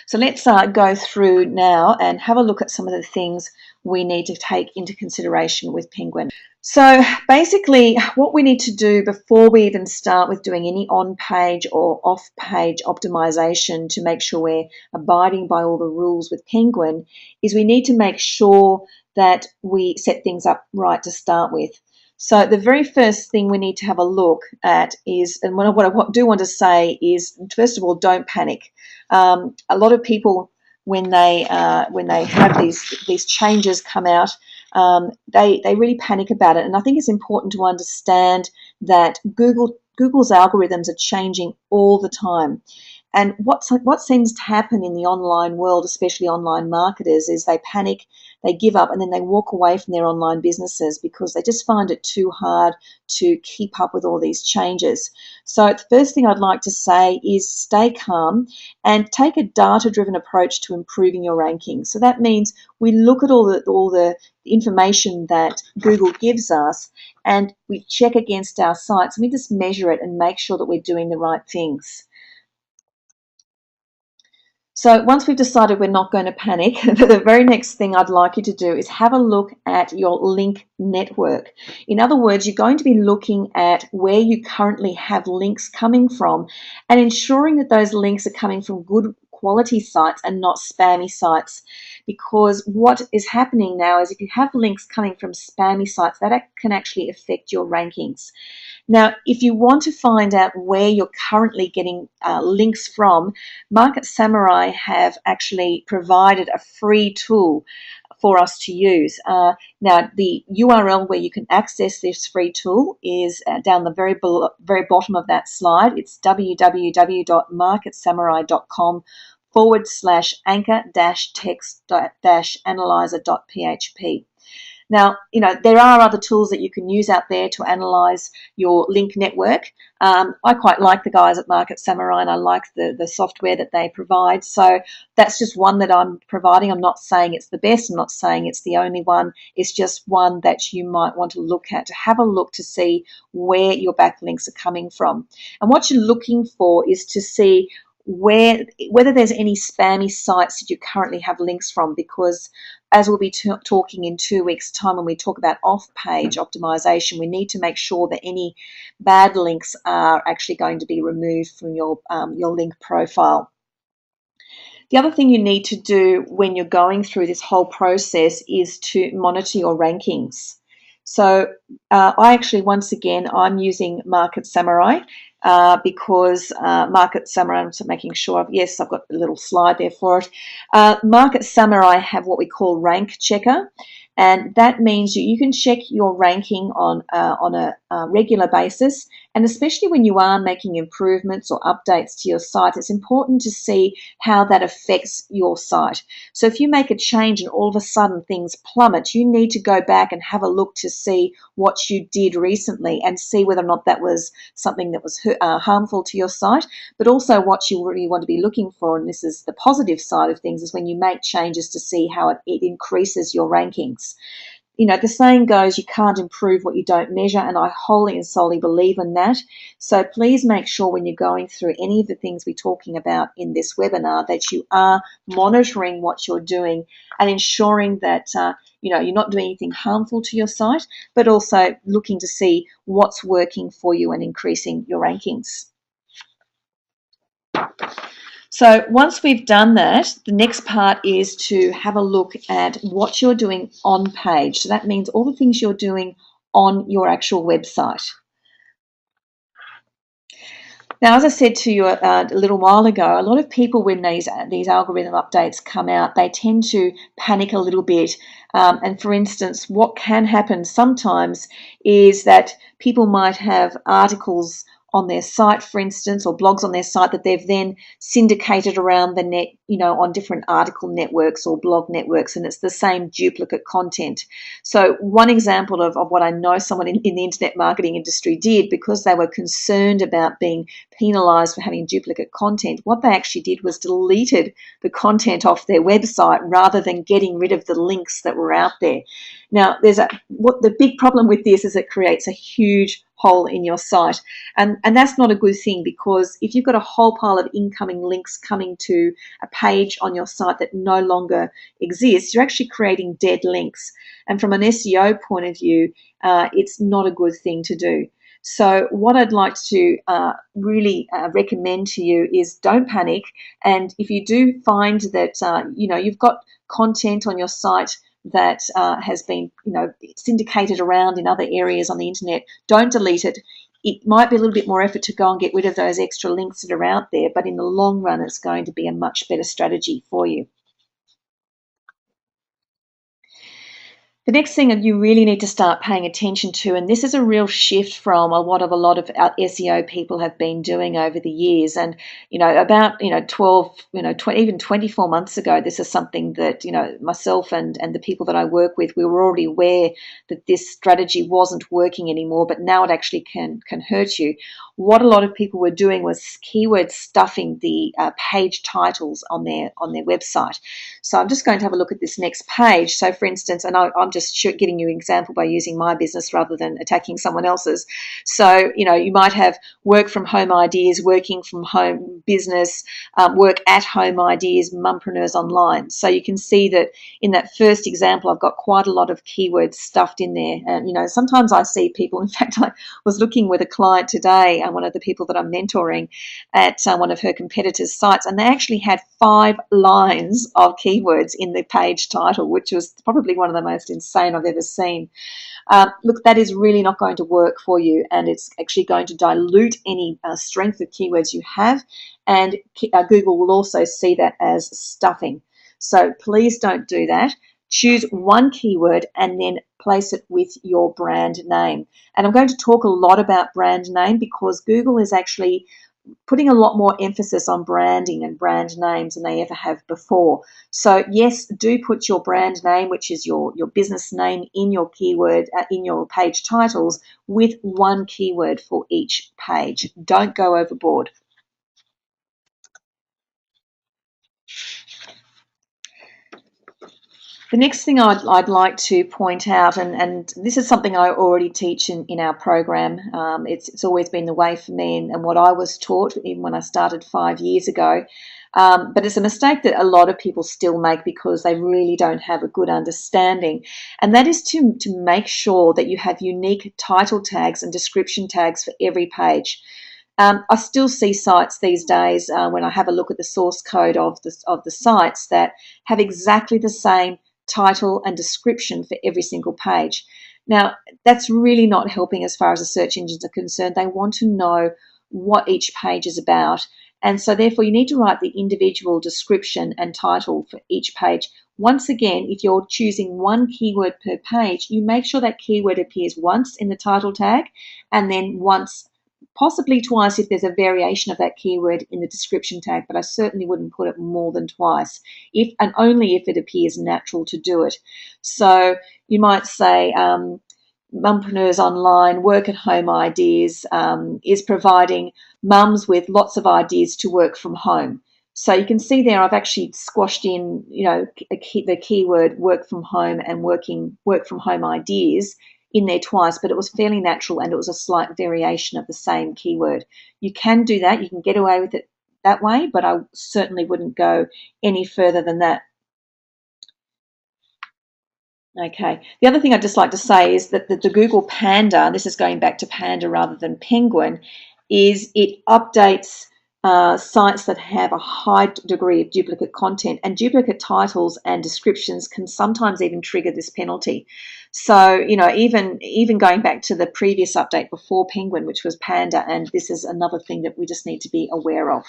So let's go through now and have a look at some of the things we need to take into consideration with Penguin. So basically what we need to do before we even start with doing any on-page or off-page optimization to make sure we're abiding by all the rules with Penguin is we need to make sure that we set things up right to start with. So the very first thing we need to have a look at is, and what I do want to say is, first of all, don't panic. A lot of people, when they have these changes come out, they really panic about it. And I think it's important to understand that Google's algorithms are changing all the time. And what seems to happen in the online world, especially online marketers, is they panic, they give up, and then they walk away from their online businesses because they just find it too hard to keep up with all these changes. So the first thing I'd like to say is stay calm and take a data-driven approach to improving your rankings. So that means we look at all the information that Google gives us and we check against our sites and we just measure it and make sure that we're doing the right things. So once we've decided we're not going to panic, the very next thing I'd like you to do is have a look at your link network. In other words, you're going to be looking at where you currently have links coming from and ensuring that those links are coming from good quality sites and not spammy sites. Because what is happening now is if you have links coming from spammy sites, that can actually affect your rankings. Now, if you want to find out where you're currently getting links from, Market Samurai have actually provided a free tool for us to use. Now, the URL where you can access this free tool is down the very bottom of that slide. It's www.marketsamurai.com/anchor-text-analyzer.php. Now, there are other tools that you can use out there to analyze your link network. I quite like the guys at Market Samurai and I like the software that they provide. So that's just one that I'm providing. I'm not saying it's the best. I'm not saying it's the only one. It's just one that you might want to look at, to have a look to see where your backlinks are coming from. And what you're looking for is to see whether there's any spammy sites that you currently have links from, because as we'll be talking in 2 weeks' time when we talk about off-page optimization, we need to make sure that any bad links are actually going to be removed from your link profile. The other thing you need to do when you're going through this whole process is to monitor your rankings. So I actually, once again, I'm using Market Samurai because Market Samurai, I'm making sure, yes, I've got a little slide there for it. Market Samurai have what we call rank checker. And that means you can check your ranking on a regular basis. And especially when you are making improvements or updates to your site, it's important to see how that affects your site. So if you make a change and all of a sudden things plummet, you need to go back and have a look to see what you did recently and see whether or not that was something that was harmful to your site. But also what you really want to be looking for, and this is the positive side of things, is when you make changes to see how it increases your rankings. The saying goes, you can't improve what you don't measure, and I wholly and solely believe in that. So please make sure when you're going through any of the things we're talking about in this webinar that you are monitoring what you're doing and ensuring that you're not doing anything harmful to your site, but also looking to see what's working for you and increasing your rankings. So once we've done that, the next part is to have a look at what you're doing on page. So that means all the things you're doing on your actual website. Now, as I said to you a little while ago, a lot of people, when these algorithm updates come out, they tend to panic a little bit. And for instance, what can happen sometimes is that people might have articles on their site, for instance, or blogs on their site that they've then syndicated around the net, on different article networks or blog networks, and it's the same duplicate content. So one example of what I know someone in the internet marketing industry did, because they were concerned about being penalized for having duplicate content, what they actually did was deleted the content off their website rather than getting rid of the links that were out there. Now, the big problem with this is it creates a huge hole in your site. And that's not a good thing, because if you've got a whole pile of incoming links coming to a page on your site that no longer exists, you're actually creating dead links. And from an SEO point of view, it's not a good thing to do. So what I'd like to really recommend to you is don't panic. And if you do find that, you've got content on your site that has been, syndicated around in other areas on the internet, don't delete it. It might be a little bit more effort to go and get rid of those extra links that are out there, but in the long run, it's going to be a much better strategy for you. The next thing that you really need to start paying attention to, and this is a real shift from what a lot of our SEO people have been doing over the years, and about 12, 20, even 24 months ago, this is something that myself and the people that I work with, we were already aware that this strategy wasn't working anymore, but now it actually can hurt you. What a lot of people were doing was keyword stuffing the page titles on their website. So I'm just going to have a look at this next page. So for instance, and I'm just giving you an example by using my business rather than attacking someone else's. So, you might have work from home ideas, working from home business, work at home ideas, mumpreneurs online. So you can see that in that first example, I've got quite a lot of keywords stuffed in there. And, sometimes I see people, in fact, I was looking with a client today, one of the people that I'm mentoring at one of her competitors' sites, and they actually had 5 lines of keywords in the page title, which was probably one of the most insane I've ever seen. Look, that is really not going to work for you, and it's actually going to dilute any strength of keywords you have, and Google will also see that as stuffing. So please don't do that. Choose one keyword and then place it with your brand name. And I'm going to talk a lot about brand name because Google is actually putting a lot more emphasis on branding and brand names than they ever have before. So yes, do put your brand name, which is your business name, in your keyword, in your page titles, with one keyword for each page. Don't go overboard. The next thing I'd like to point out, and this is something I already teach in our program, it's always been the way for me and what I was taught even when I started 5 years ago, but it's a mistake that a lot of people still make because they really don't have a good understanding, and that is to make sure that you have unique title tags and description tags for every page. I still see sites these days when I have a look at the source code of the sites that have exactly the same title and description for every single page. Now, that's really not helping as far as the search engines are concerned. They want to know what each page is about. And so therefore you need to write the individual description and title for each page. Once again, if you're choosing one keyword per page, you make sure that keyword appears once in the title tag and then once, possibly twice if there's a variation of that keyword in the description tag, but I certainly wouldn't put it more than twice, if and only if it appears natural to do it. So you might say, Mumpreneurs Online, work at home ideas, is providing mums with lots of ideas to work from home. So you can see there I've actually squashed in, the keyword work from home and work from home ideas in there twice, but it was fairly natural and it was a slight variation of the same keyword. You can do that. You can get away with it that way, but I certainly wouldn't go any further than that. Okay. The other thing I'd just like to say is that the Google Panda, this is going back to Panda rather than Penguin, is it updates sites that have a high degree of duplicate content, and duplicate titles and descriptions can sometimes even trigger this penalty. So, even going back to the previous update before Penguin, which was Panda, and this is another thing that we just need to be aware of.